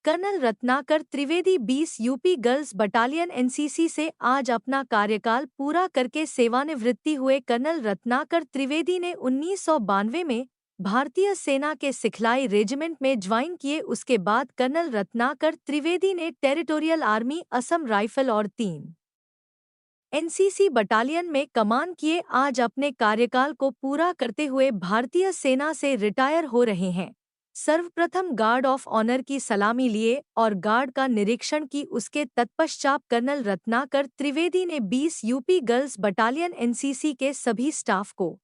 Colonel Ratnakar Trivedi 20 UP girls battalion NCC से आज अपना कार्यकाल पूरा करके सेवानिवृत्ति हुए। कर्नल रत्नाकर त्रिवेदी ने 1992 में भारतीय सेना के सिखलाई रेजिमेंट में ज्वाइन किए। उसके बाद कर्नल रत्नाकर त्रिवेदी ने टेरिटोरियल आर्मी असम राइफल और 3 एनसीसी बटालियन में कमान किए। आज अपने कार्यकाल को पूरा करते हुए भारतीय सेना से रिटायर हो रहे हैं। सर्वप्रथम गार्ड ऑफ ऑनर की सलामी लिए और गार्ड का निरीक्षण की। उसके तत्पश्चात कर्नल रत्नाकर त्रिवेदी ने 20 यूपी गर्ल्स बटालियन एनसीसी के सभी स्टाफ को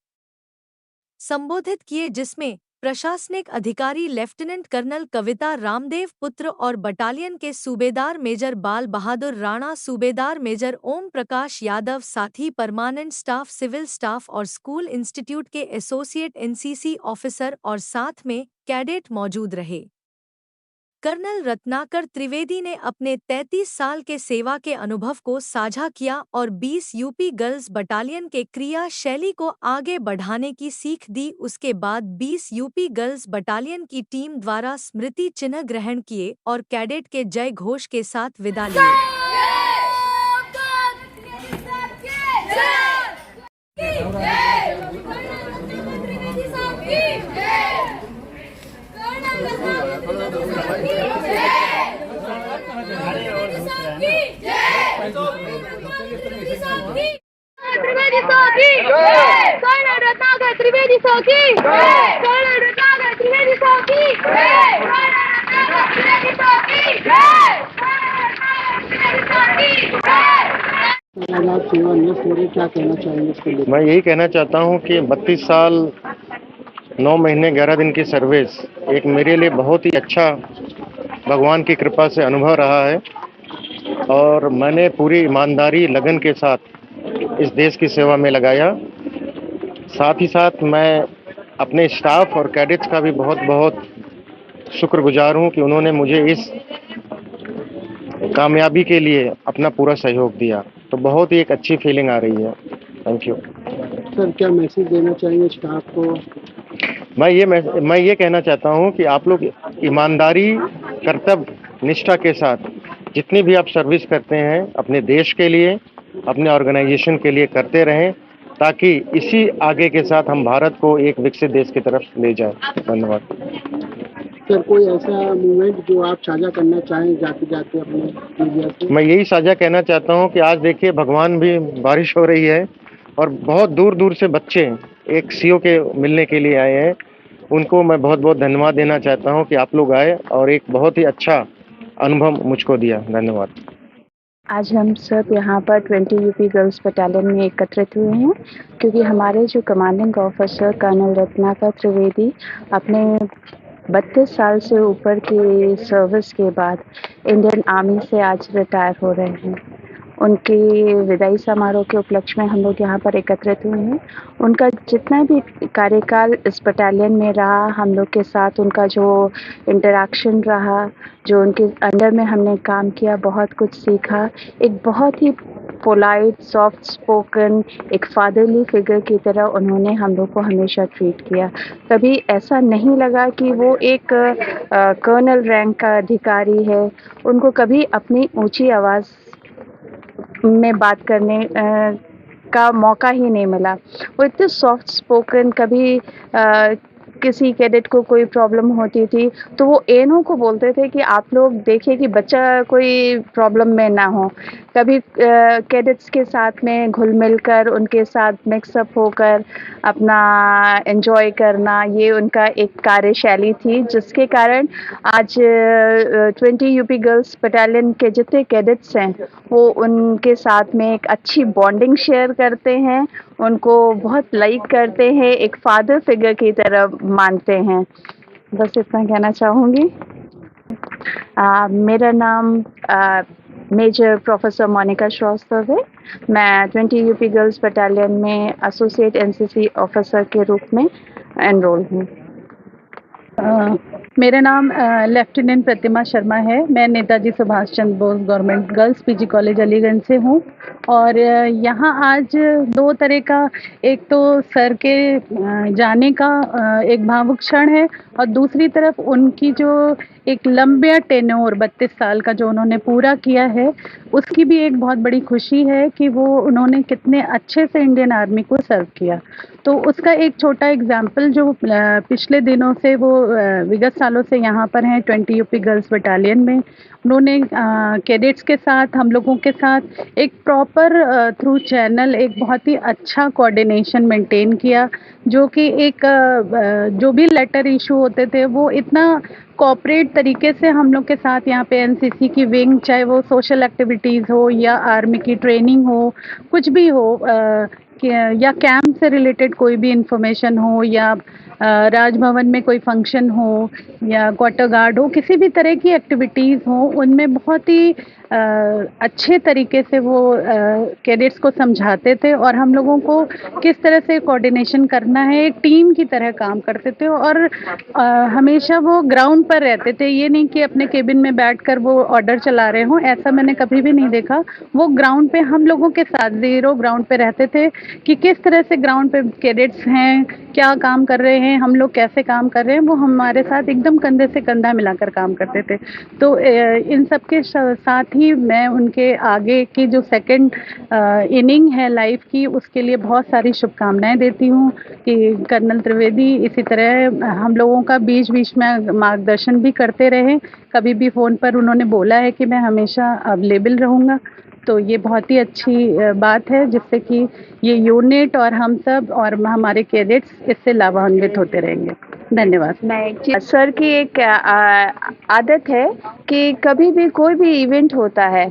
संबोधित किए, जिसमें प्रशासनिक अधिकारी लेफ्टिनेंट कर्नल कविता रामदेव पुत्र और बटालियन के सूबेदार मेजर बाल बहादुर राणा, सूबेदार मेजर ओम प्रकाश यादव, साथी परमानेंट स्टाफ, सिविल स्टाफ और स्कूल इंस्टीट्यूट के एसोसिएट एनसीसी ऑफिसर और साथ में कैडेट मौजूद रहे। कर्नल रत्नाकर त्रिवेदी ने अपने 33 साल के सेवा के अनुभव को साझा किया और 20 यूपी गर्ल्स बटालियन के क्रिया शैली को आगे बढ़ाने की सीख दी। उसके बाद 20 यूपी गर्ल्स बटालियन की टीम द्वारा स्मृति चिन्ह ग्रहण किए और कैडेट के जय घोष के साथ विदा लिए। त्रिवेदी साहब की कर्नल रत्नाकर त्रिवेदी साहब की कर्नल रत्नाकर त्रिवेदी साहब की कर्नल रत्नाकर त्रिवेदी साहब की। क्या कहना चाहेंगे इसके लिए? मैं यही कहना चाहता हूं कि 32 साल 9 महीने 11 दिन की सर्विस एक मेरे लिए बहुत ही अच्छा भगवान की कृपा से अनुभव रहा है और मैंने पूरी ईमानदारी लगन के साथ इस देश की सेवा में लगाया। साथ ही साथ मैं अपने स्टाफ और कैडेट्स का भी बहुत बहुत शुक्रगुजार हूं कि उन्होंने मुझे इस कामयाबी के लिए अपना पूरा सहयोग दिया। तो बहुत ही एक अच्छी फीलिंग आ रही है। थैंक यू सर, क्या मैसेज देना चाहेंगे स्टाफ को? मैं ये कहना चाहता हूं कि आप लोग ईमानदारी, कर्तव्य, निष्ठा के साथ जितनी भी आप सर्विस करते हैं अपने देश के लिए, अपने ऑर्गेनाइजेशन के लिए करते रहें, ताकि इसी आगे के साथ हम भारत को एक विकसित देश की तरफ ले जाएं। धन्यवाद। सर, कोई ऐसा मूवमेंट जो आप साझा करना चाहें जाते जाते अपने मीडिया से? मैं यही साझा कहना चाहता हूं कि आज देखिए भगवान भी बारिश हो रही है और बहुत दूर दूर से बच्चे एक सीओ के मिलने के लिए आए हैं। उनको मैं बहुत बहुत धन्यवाद देना चाहता हूं कि आप लोग आए और एक बहुत ही अच्छा अनुभव मुझको दिया। धन्यवाद। आज हम सब यहाँ पर 20 यूपी गर्ल्स बटालियन में एकत्रित हुए हैं क्योंकि हमारे जो commanding officer colonel Ratnakar Trivedi अपने 32 साल से ऊपर की सर्विस के बाद इंडियन आर्मी से आज रिटायर हो रहे हैं। उनके विदाई समारोह के उपलक्ष्य में हम लोग यहाँ पर एकत्रित हुए हैं। उनका जितना भी कार्यकाल इस बटालियन में रहा, हम लोग के साथ उनका जो इंटरेक्शन रहा, जो उनके अंडर में हमने काम किया, बहुत कुछ सीखा। एक बहुत ही पोलाइट, सॉफ्ट स्पोकन, एक फादरली फिगर की तरह उन्होंने हम लोग को हमेशा ट्रीट किया। कभी ऐसा नहीं लगा कि वो एक कर्नल रैंक का अधिकारी है। उनको कभी अपनी ऊंची आवाज़ में बात करने का मौका ही नहीं मिला। वो इतने सॉफ्ट स्पोकन, कभी किसी कैडेट को कोई प्रॉब्लम होती थी तो वो एनओ को बोलते थे कि आप लोग देखिए कि बच्चा कोई प्रॉब्लम में ना हो। कभी कैडेट्स के साथ में घुल मिल कर, उनके साथ मिक्सअप होकर अपना एंजॉय करना, ये उनका एक कार्यशैली थी, जिसके कारण आज 20 यूपी गर्ल्स बटालियन के जितने कैडेट्स हैं वो उनके साथ में एक अच्छी बॉन्डिंग शेयर करते हैं, उनको बहुत लाइक करते हैं, एक फादर फिगर की तरह मानते हैं। बस इतना कहना चाहूँगी। मेरा नाम मेजर प्रोफेसर मोनिका श्रीवास्तव है। मैं 20 यूपी गर्ल्स बटालियन में एसोसिएट एनसीसी ऑफिसर के रूप में एनरोल हूँ। मेरा नाम लेफ्टिनेंट प्रतिमा शर्मा है। मैं Netaji Subhash Chandra Bose government girls PG college Aliganj से हूँ और यहाँ आज दो तरह का, एक तो सर के जाने का एक भावुक क्षण है और दूसरी तरफ उनकी जो एक लंबा टेन्योर 32 साल का जो उन्होंने पूरा किया है, उसकी भी एक बहुत बड़ी खुशी है कि वो उन्होंने कितने अच्छे से इंडियन आर्मी को सर्व किया। तो उसका एक छोटा एग्जाम्पल जो पिछले दिनों से वो विगत सालों से यहाँ पर हैं 20 यूपी गर्ल्स बटालियन में, उन्होंने कैडेट्स के साथ, हम लोगों के साथ एक प्रॉपर थ्रू चैनल एक बहुत ही अच्छा कोऑर्डिनेशन मेंटेन किया, जो कि एक जो भी लेटर इशू होते थे वो इतना कोऑपरेट तरीके से हम लोग के साथ यहाँ पे एनसीसी की विंग, चाहे वो सोशल एक्टिविटीज़ हो या आर्मी की ट्रेनिंग हो, कुछ भी हो, या कैंप से रिलेटेड कोई भी इंफॉर्मेशन हो या राजभवन में कोई फंक्शन हो या क्वार्टर गार्ड हो, किसी भी तरह की एक्टिविटीज़ हो, उनमें बहुत ही अच्छे तरीके से वो कैडेट्स को समझाते थे और हम लोगों को किस तरह से कोऑर्डिनेशन करना है, एक टीम की तरह काम करते थे और हमेशा वो ग्राउंड पर रहते थे। ये नहीं कि अपने केबिन में बैठकर वो ऑर्डर चला रहे हों, ऐसा मैंने कभी भी नहीं देखा। वो ग्राउंड पे हम लोगों के साथ ज़ीरो ग्राउंड पे रहते थे कि किस तरह से ग्राउंड पे कैडेट्स हैं, क्या काम कर रहे हैं, हम लोग कैसे काम कर रहे हैं, वो हमारे साथ एकदम कंधे से कंधा मिलाकर काम करते थे। तो इन सब के साथ ही मैं उनके आगे की जो सेकंड इनिंग है लाइफ की, उसके लिए बहुत सारी शुभकामनाएं देती हूँ कि कर्नल त्रिवेदी इसी तरह हम लोगों का बीच बीच में मार्गदर्शन भी करते रहे। कभी भी फ़ोन पर उन्होंने बोला है कि मैं हमेशा अवेलेबल रहूँगा, तो ये बहुत ही अच्छी बात है जिससे कि ये यूनिट और हम सब और हमारे कैडेट्स इससे लाभान्वित होते रहेंगे। धन्यवाद। मैं सर की एक आदत है कि कभी भी कोई भी इवेंट होता है,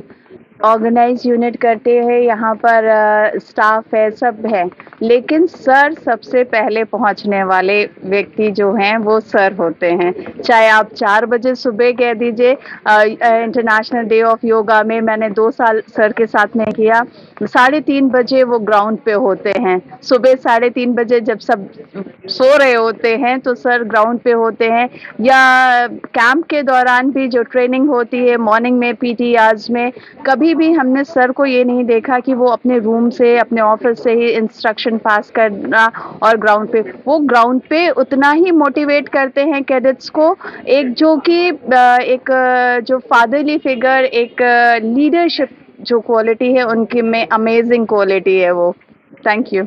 ऑर्गेनाइज यूनिट करते हैं, यहाँ पर स्टाफ है, सब है, लेकिन सर सबसे पहले पहुँचने वाले व्यक्ति जो हैं वो सर होते हैं। चाहे आप 4 बजे सुबह कह दीजिए, इंटरनेशनल डे ऑफ योगा में मैंने 2 साल सर के साथ में किया, 3:30 बजे वो ग्राउंड पे होते हैं। सुबह 3:30 बजे जब सब सो रहे होते हैं तो सर ग्राउंड पे होते हैं, या कैंप के दौरान भी जो ट्रेनिंग होती है मॉर्निंग में पीटी आवर्स में, कभी भी हमने सर को ये नहीं देखा कि वो अपने रूम से, अपने ऑफिस से ही इंस्ट्रक्शन पास करना, और ग्राउंड पे उतना ही मोटिवेट करते हैं कैडेट्स को। एक जो कि एक जो फादरली फिगर, एक लीडरशिप जो क्वालिटी है उनकी में अमेजिंग क्वालिटी है वो। Thank you.